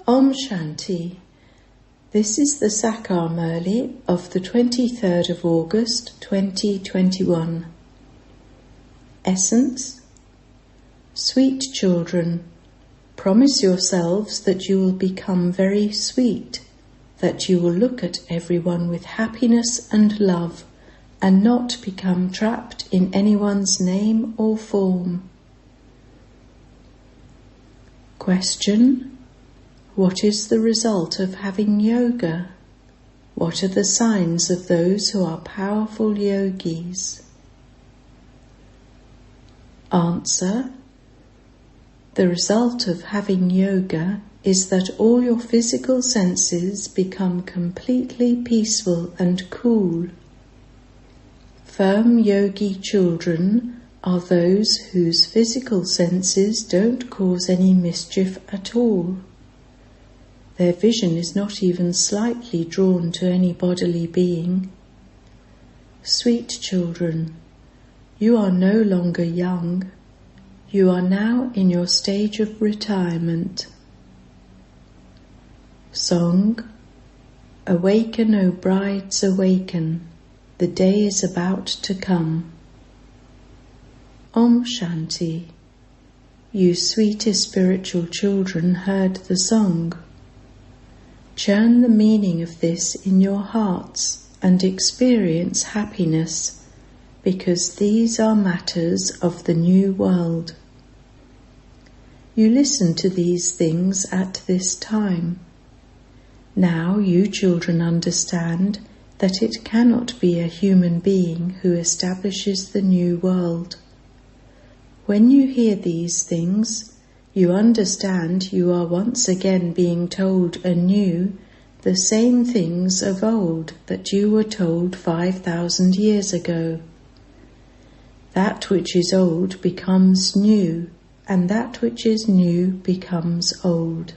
Om Shanti. This is the Sakar Murli of the 23rd of August 2021. Essence. Sweet children, promise yourselves that you will become very sweet, that you will look at everyone with happiness and love, and not become trapped in anyone's name or form. Question. What is the result of having yoga? What are the signs of those who are powerful yogis? Answer. The result of having yoga is that all your physical senses become completely peaceful and cool. Firm yogi children are those whose physical senses don't cause any mischief at all. Their vision is not even slightly drawn to any bodily being. Sweet children, you are no longer young. You are now in your stage of retirement. Song. Awaken, O brides, awaken. The day is about to come. Om Shanti. You sweetest spiritual children heard the song. Churn the meaning of this in your hearts and experience happiness, because these are matters of the new world. You listen to these things at this time. Now you children understand that it cannot be a human being who establishes the new world. When you hear these things, you understand you are once again being told anew the same things of old that you were told 5,000 years ago. That which is old becomes new, and that which is new becomes old.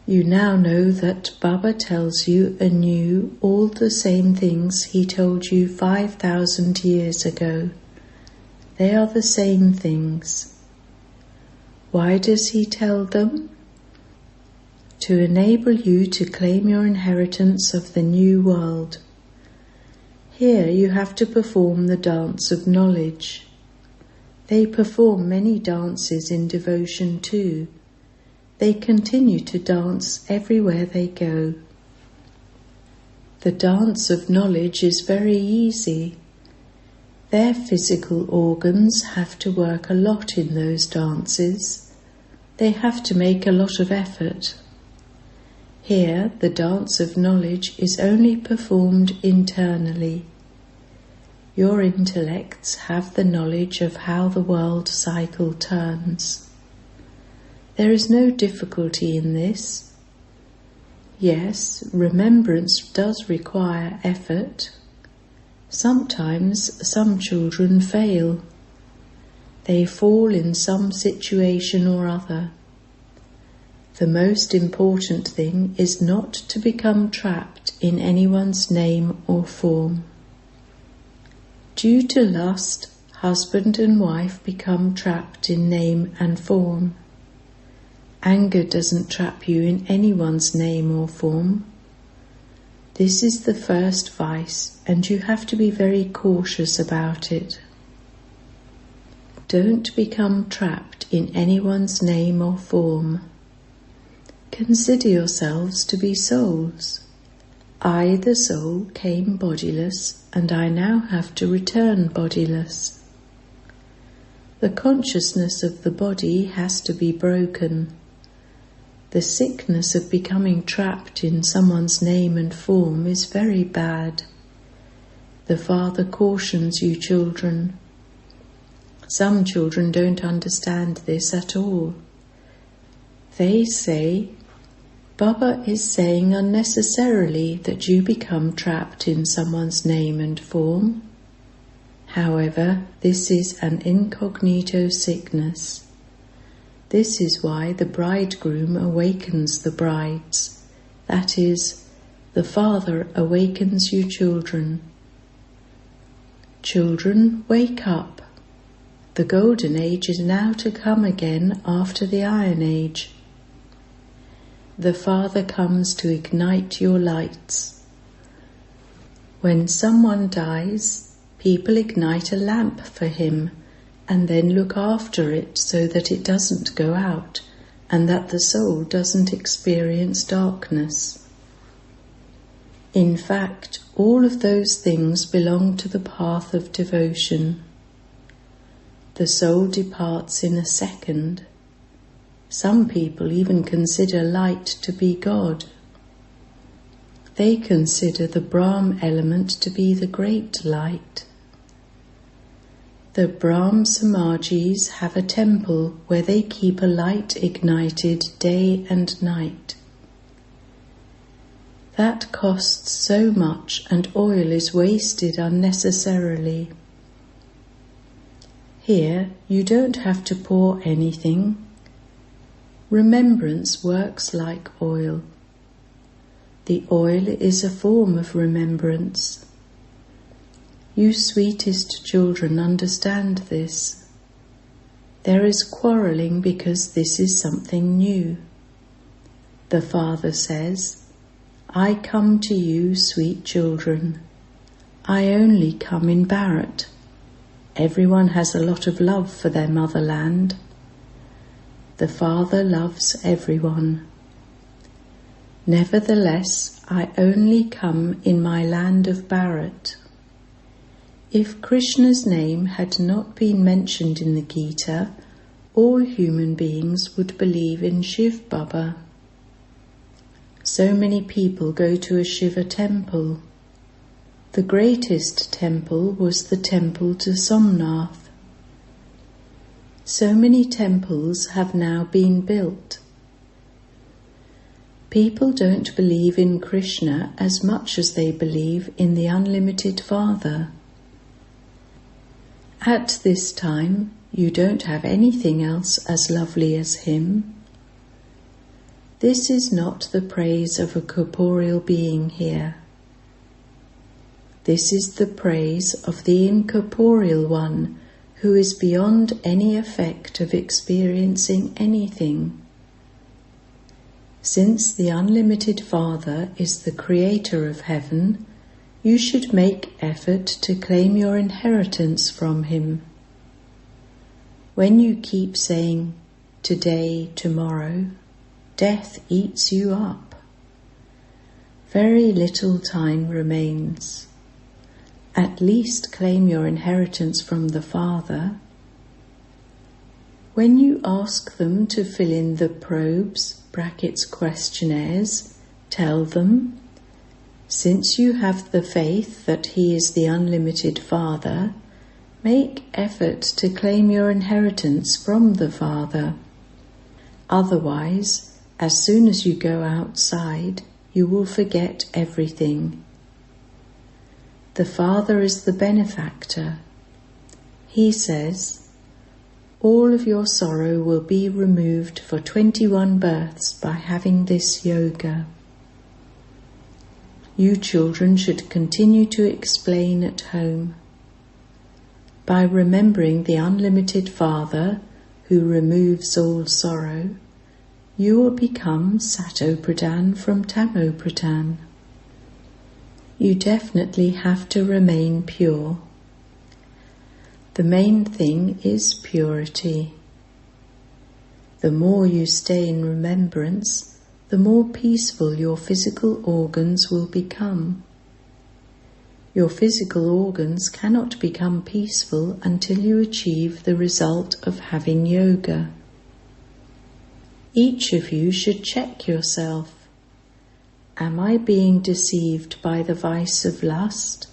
You now know that Baba tells you anew all the same things he told you 5,000 years ago. They are the same things. Why does he tell them? To enable you to claim your inheritance of the new world. Here you have to perform the dance of knowledge. They perform many dances in devotion too. They continue to dance everywhere they go. The dance of knowledge is very easy. Their physical organs have to work a lot in those dances. They have to make a lot of effort. Here, the dance of knowledge is only performed internally. Your intellects have the knowledge of how the world cycle turns. There is no difficulty in this. Yes, remembrance does require effort. Sometimes some children fail. They fall in some situation or other. The most important thing is not to become trapped in anyone's name or form. Due to lust, husband and wife become trapped in name and form. Anger doesn't trap you in anyone's name or form. This is the first vice, and you have to be very cautious about it. Don't become trapped in anyone's name or form. Consider yourselves to be souls. I, the soul, came bodiless, and I now have to return bodiless. The consciousness of the body has to be broken. The sickness of becoming trapped in someone's name and form is very bad. The Father cautions you children. Some children don't understand this at all. They say, Baba is saying unnecessarily that you become trapped in someone's name and form. However, this is an incognito sickness. This is why the bridegroom awakens the brides. That is, the Father awakens you children. Children, wake up. The golden age is now to come again after the iron age. the Father comes to ignite your lights. When someone dies, people ignite a lamp for him and then look after it so that it doesn't go out and that the soul doesn't experience darkness. In fact, all of those things belong to the path of devotion. The soul departs in a second. Some people even consider light to be God. They consider the Brahm element to be the great light. The Brahm Samajis have a temple where they keep a light ignited day and night. That costs so much and oil is wasted unnecessarily. Here you don't have to pour anything. Remembrance works like oil. The oil is a form of remembrance. You sweetest children understand this. There is quarrelling because this is something new. The Father says, I come to you, sweet children. I only come in Bharat. Everyone has a lot of love for their motherland. The Father loves everyone. Nevertheless, I only come in my land of Bharat. If Krishna's name had not been mentioned in the Gita, all human beings would believe in Shiv Baba. So many people go to a Shiva temple. The greatest temple was the temple to Somnath. So many temples have now been built. People don't believe in Krishna as much as they believe in the unlimited Father. At this time, you don't have anything else as lovely as him. This is not the praise of a corporeal being here. This is the praise of the incorporeal one who is beyond any effect of experiencing anything. Since the unlimited Father is the creator of heaven, you should make effort to claim your inheritance from him. When you keep saying, today, tomorrow, death eats you up. Very little time remains. At least claim your inheritance from the Father. When you ask them to fill in the probes, questionnaires, tell them, since you have the faith that he is the unlimited Father, make effort to claim your inheritance from the Father. Otherwise, as soon as you go outside, you will forget everything. The Father is the benefactor. He says, all of your sorrow will be removed for 21 births by having this yoga. You children should continue to explain at home. By remembering the unlimited Father who removes all sorrow, you will become Sato Pradhan from Tamo Pradhan. You definitely have to remain pure. The main thing is purity. The more you stay in remembrance, the more peaceful your physical organs will become. Your physical organs cannot become peaceful until you achieve the result of having yoga. Each of you should check yourself. Am I being deceived by the vice of lust?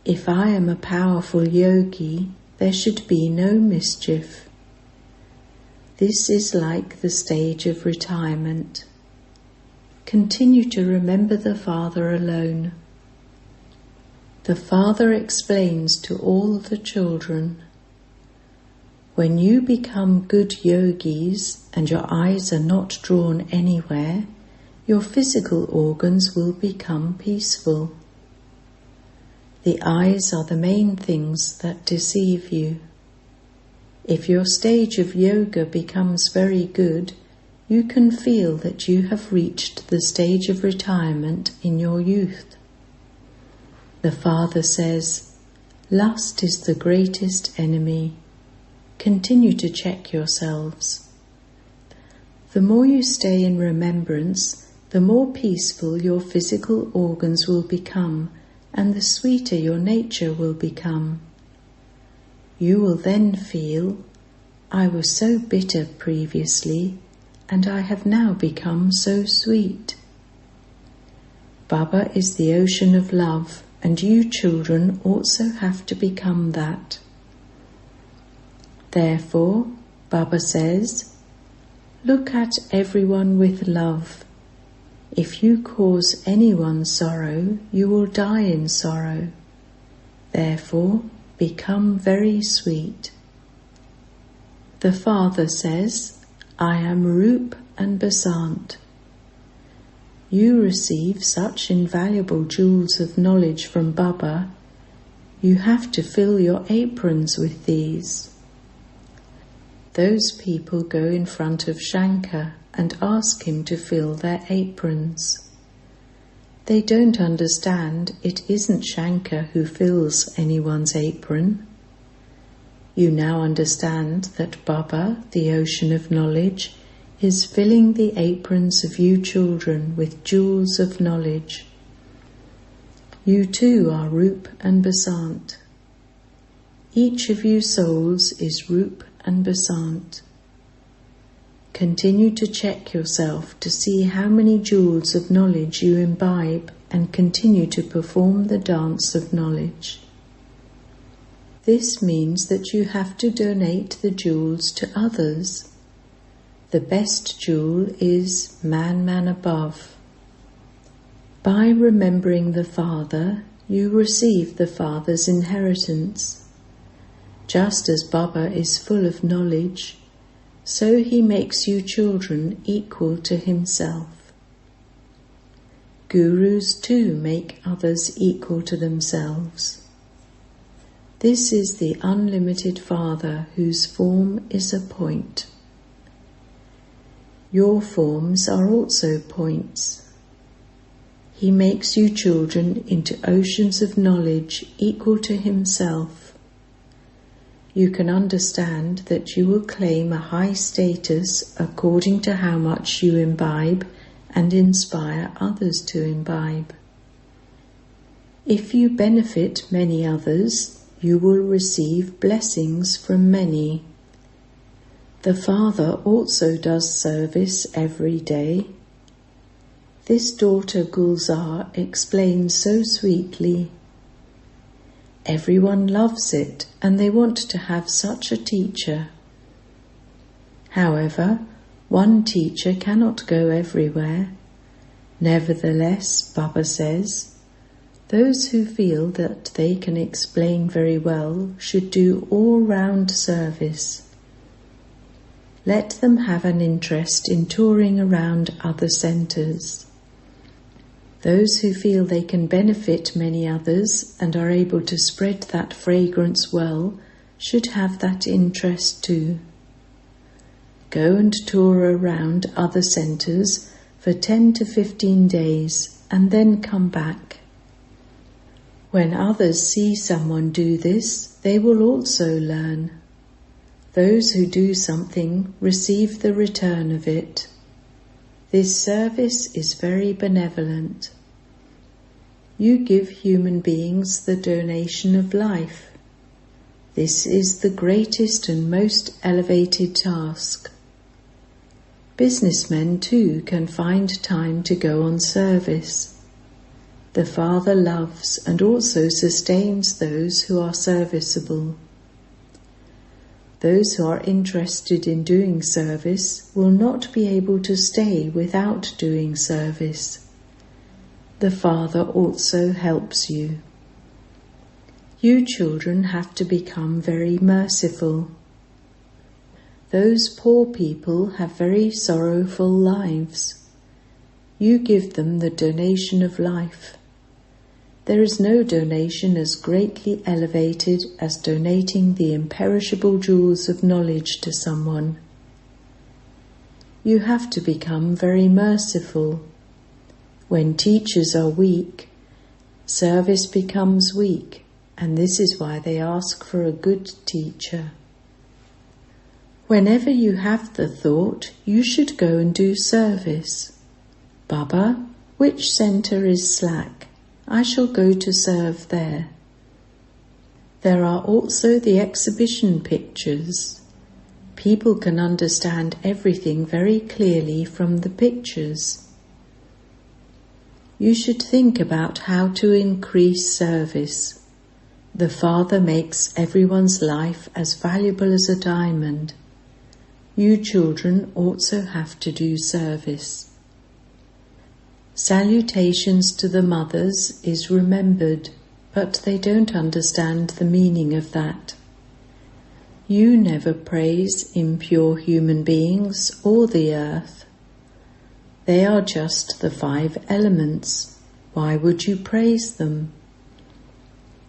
If I am a powerful yogi, there should be no mischief. This is like the stage of retirement. Continue to remember the Father alone. The Father explains to all the children, when you become good yogis and your eyes are not drawn anywhere, your physical organs will become peaceful. The eyes are the main things that deceive you. If your stage of yoga becomes very good, you can feel that you have reached the stage of retirement in your youth. The Father says, lust is the greatest enemy. Continue to check yourselves. The more you stay in remembrance, the more peaceful your physical organs will become, and the sweeter your nature will become. You will then feel, I was so bitter previously, and I have now become so sweet. Baba is the ocean of love, and you children also have to become that. Therefore, Baba says, look at everyone with love. If you cause anyone sorrow, you will die in sorrow. Therefore, become very sweet. The Father says, I am Roop and Basant. You receive such invaluable jewels of knowledge from Baba, you have to fill your aprons with these. Those people go in front of Shankar and ask him to fill their aprons. They don't understand it isn't Shankar who fills anyone's apron. You now understand that Baba, the ocean of knowledge, is filling the aprons of you children with jewels of knowledge. You too are Roop and Basant. Each of you souls is Roop and Basant. Continue to check yourself to see how many jewels of knowledge you imbibe and continue to perform the dance of knowledge. This means that you have to donate the jewels to others. The best jewel is man above. By remembering the Father, you receive the Father's inheritance. Just as Baba is full of knowledge, so he makes you children equal to himself. Gurus too make others equal to themselves. This is the unlimited Father whose form is a point. Your forms are also points. He makes you children into oceans of knowledge equal to himself. You can understand that you will claim a high status according to how much you imbibe and inspire others to imbibe. If you benefit many others, you will receive blessings from many. The Father also does service every day. This daughter Gulzar explains so sweetly. Everyone loves it and they want to have such a teacher. However, one teacher cannot go everywhere. Nevertheless, Baba says, those who feel that they can explain very well should do all-round service. Let them have an interest in touring around other centres. Those who feel they can benefit many others and are able to spread that fragrance well should have that interest too. Go and tour around other centres for 10 to 15 days and then come back. When others see someone do this, they will also learn. Those who do something receive the return of it. This service is very benevolent. You give human beings the donation of life. This is the greatest and most elevated task. Businessmen too can find time to go on service. The Father loves and also sustains those who are serviceable. Those who are interested in doing service will not be able to stay without doing service. The Father also helps you. You children have to become very merciful. Those poor people have very sorrowful lives. You give them the donation of life. There is no donation as greatly elevated as donating the imperishable jewels of knowledge to someone. you have to become very merciful. When teachers are weak, service becomes weak, and this is why they ask for a good teacher. Whenever you have the thought, you should go and do service. Baba, which centre is slack? I shall go to serve there. There are also the exhibition pictures. People can understand everything very clearly from the pictures. You should think about how to increase service. The Father makes everyone's life as valuable as a diamond. You children also have to do service. Salutations to the mothers is remembered, but they don't understand the meaning of that. You never praise impure human beings or the earth. They are just the 5 elements. Why would you praise them?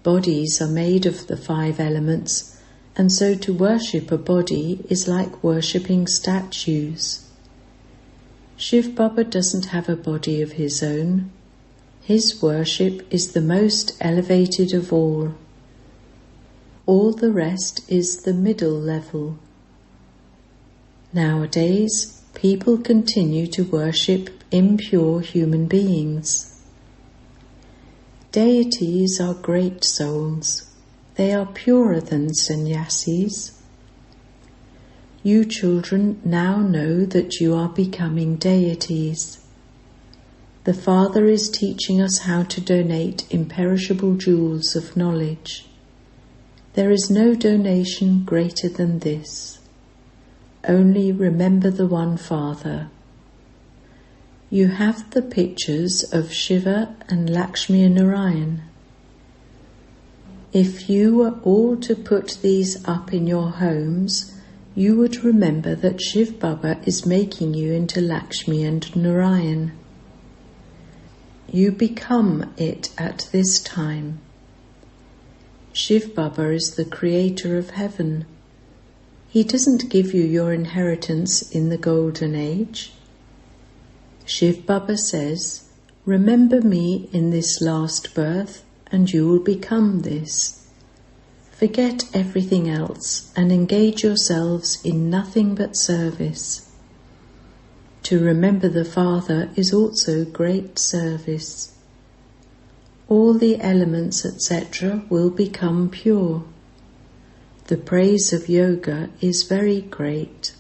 Bodies are made of the 5 elements, and so to worship a body is like worshipping statues. Shiv Baba doesn't have a body of his own. His worship is the most elevated of all. All the rest is the middle level. Nowadays, people continue to worship impure human beings. Deities are great souls. They are purer than sannyasis. You children now know that you are becoming deities. The Father is teaching us how to donate imperishable jewels of knowledge. There is no donation greater than this. Only remember the one Father. You have the pictures of Shiva and Lakshmi and Narayan. If you were all to put these up in your homes, you would remember that Shiv Baba is making you into Lakshmi and Narayan. You become it at this time. Shiv Baba is the creator of heaven. He doesn't give you your inheritance in the golden age. Shiv Baba says, remember me in this last birth and you will become this. Forget everything else and engage yourselves in nothing but service. To remember the Father is also great service. All the elements, etc., will become pure. The praise of yoga is very great.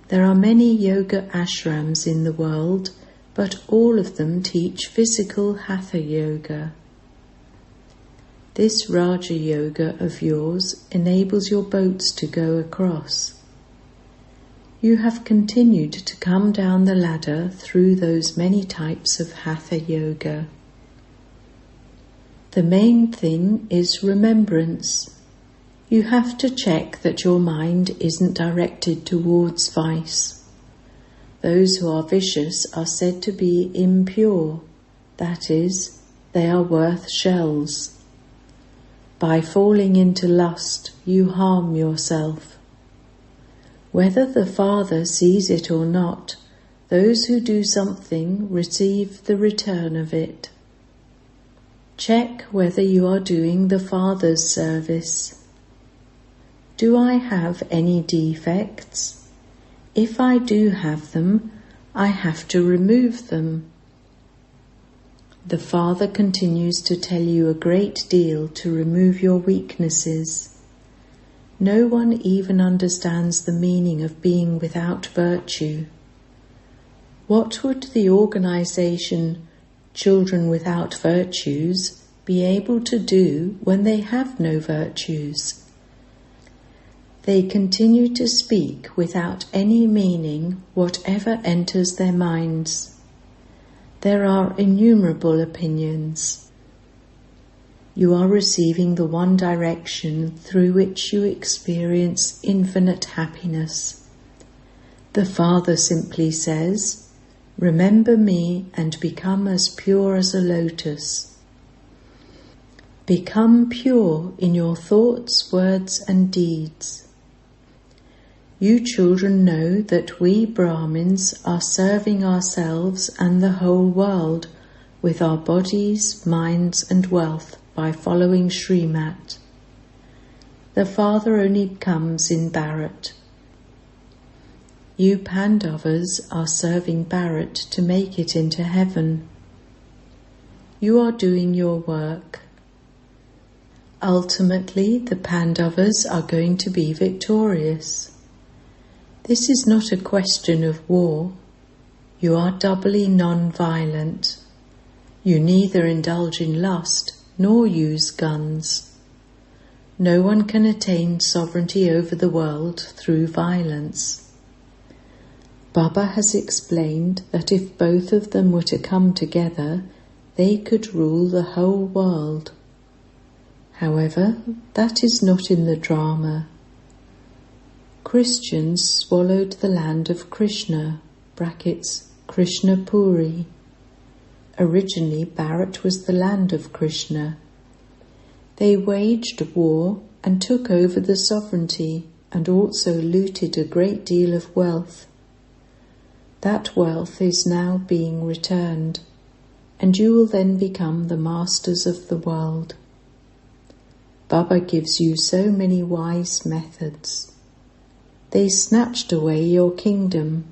There are many yoga ashrams in the world, but all of them teach physical hatha yoga. This Raja Yoga of yours enables your boats to go across. You have continued to come down the ladder through those many types of hatha yoga. The main thing is remembrance. You have to check that your mind isn't directed towards vice. Those who are vicious are said to be impure, that is, they are worth shells. By falling into lust, you harm yourself. Whether the Father sees it or not, those who do something receive the return of it. Check whether you are doing the Father's service. Do I have any defects? If I do have them, I have to remove them. The Father continues to tell you a great deal to remove your weaknesses. No one even understands the meaning of being without virtue. What would the organization Children Without Virtues be able to do when they have no virtues? They continue to speak without any meaning whatever enters their minds. There are innumerable opinions. You are receiving the one direction through which you experience infinite happiness. The Father simply says, remember me and become as pure as a lotus. Become pure in your thoughts, words and deeds. You children know that we Brahmins are serving ourselves and the whole world with our bodies, minds and wealth by following Srimat. The Father only comes in Bharat. You Pandavas are serving Bharat to make it into heaven. You are doing your work. Ultimately, the Pandavas are going to be victorious. This is not a question of war. You are doubly non-violent. You neither indulge in lust nor use guns. No one can attain sovereignty over the world through violence. Baba has explained that if both of them were to come together, they could rule the whole world. However, that is not in the drama. Christians swallowed the land of Krishna, Krishna Puri. Originally, Bharat was the land of Krishna. They waged war and took over the sovereignty and also looted a great deal of wealth. That wealth is now being returned, and you will then become the masters of the world. Baba gives you so many wise methods. They snatched away your kingdom.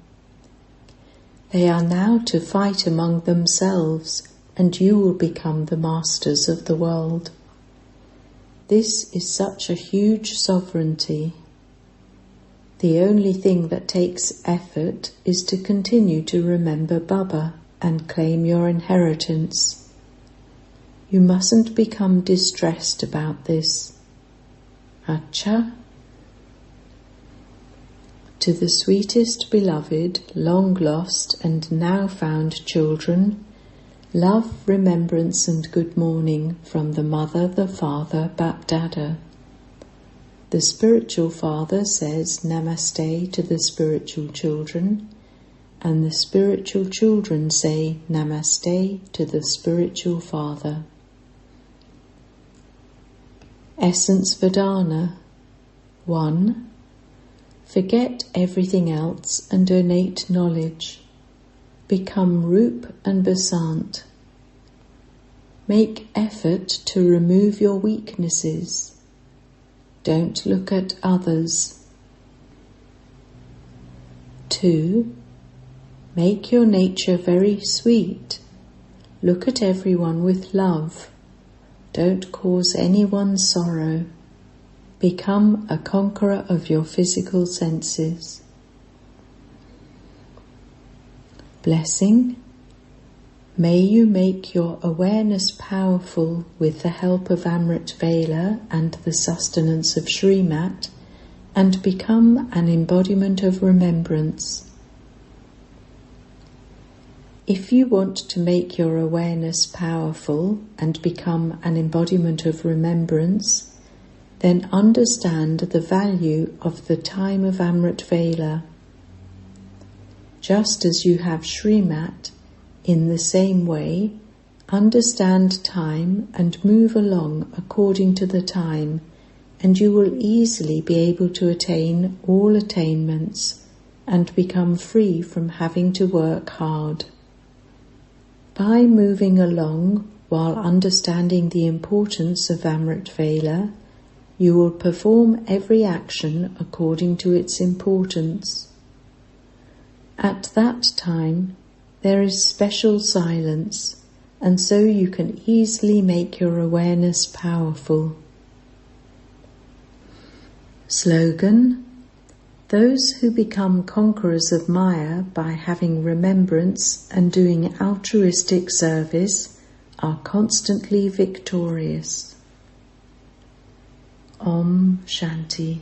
They are now to fight among themselves, and you will become the masters of the world. This is such a huge sovereignty. The only thing that takes effort is to continue to remember Baba and claim your inheritance. You mustn't become distressed about this. Acha. To the sweetest beloved, long lost and now found children, love, remembrance and good morning from the Mother, the Father, Bap-Dada. The spiritual father says Namaste to the spiritual children, and the spiritual children say Namaste to the spiritual father. Essence Vedana 1. Forget everything else and donate knowledge. Become Rup and Basant. Make effort to remove your weaknesses. Don't look at others. 2. Make your nature very sweet. Look at everyone with love. Don't cause anyone sorrow. Become a conqueror of your physical senses. Blessing. May you make your awareness powerful with the help of Amrit Vela and the sustenance of Srimat, and become an embodiment of remembrance. If you want to make your awareness powerful and become an embodiment of remembrance, then understand the value of the time of Amrit Vela. Just as you have Srimat, in the same way, understand time and move along according to the time, and you will easily be able to attain all attainments and become free from having to work hard. By moving along while understanding the importance of Amrit Vela, you will perform every action according to its importance. At that time, there is special silence, and so you can easily make your awareness powerful. Slogan: Those who become conquerors of Maya by having remembrance and doing altruistic service are constantly victorious. Om Shanti.